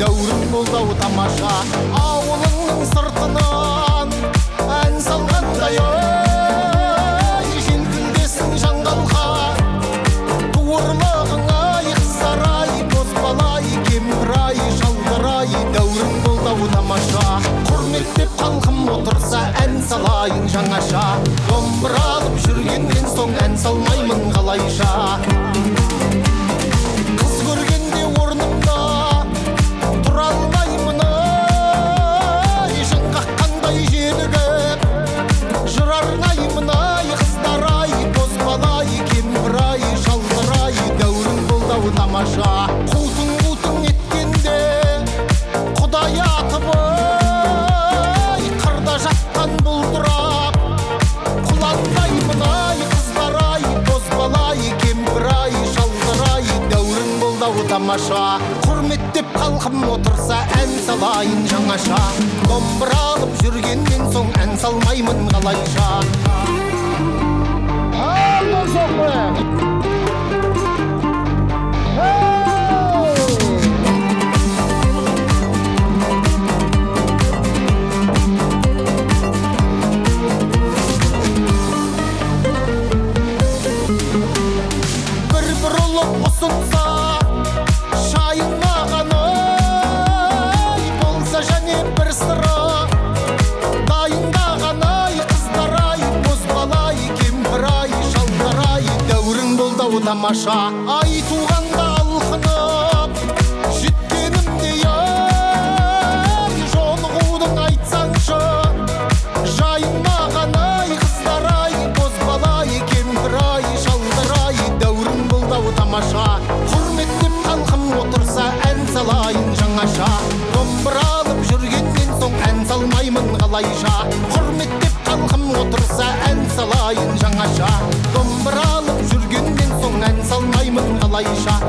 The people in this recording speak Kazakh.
дәуірің болды-ау тамаша. Ауылыңның сыртынан ән салғандай ой, желкілдесің жаңғалған туырлығың-ай, қыздар-ай, бозбала-ай, кемпір-ай, шалдар-ай, дәуірің болды-ау тамаша. Құрметтеп халқым отырса ән салайын жаңаша, домбыра алып жүргеннен соң ән салмаймын қалайша. Қыз көргенде орнымда тұра алмаймын ай, жаңғаққандай желігіп жыр арнаймын ай, қыздар-ай, бозбала-ай, кемпір-ай, шалдар-ай, дәуірің болды-ау тамаша. Қутың еткенде құдай атып ой, қырда жатқан бұлдырап құландаймын ай, қыздар-ай, бозбала-ай, кемпір-ай, шалдар-ай, дәуірің болды-ау тамаша. Құрметтеп халқым отырса ән салайын жаңаша, домбыра алып жүргеннен соң ән салмаймын қалайша. Бір ұлып ұсынса шайын маған ой, болса және бір сыры дайындаған ай, қыздар-ай, бозбала-ай, кемпір-ай, шалдар-ай, дәуірің болды-ау тамаша. Ай туғанда алқынып жеткенімде ай, жолығудың айтсаңшы жайын маған ай, қыздар-ай, бозбала-ай, кемпір-ай, шалдар-ай, дәуірің болды-ау тамаша. Құрметтеп халқым отырса ән салайын жаңаша, домбыра алып жүргеннен соң ән салмаймын қалайша. Құрметтеп халқым отырса ән салайын жаңаша, домбыра алып жүргеннен соң ән салмаймын қалайша.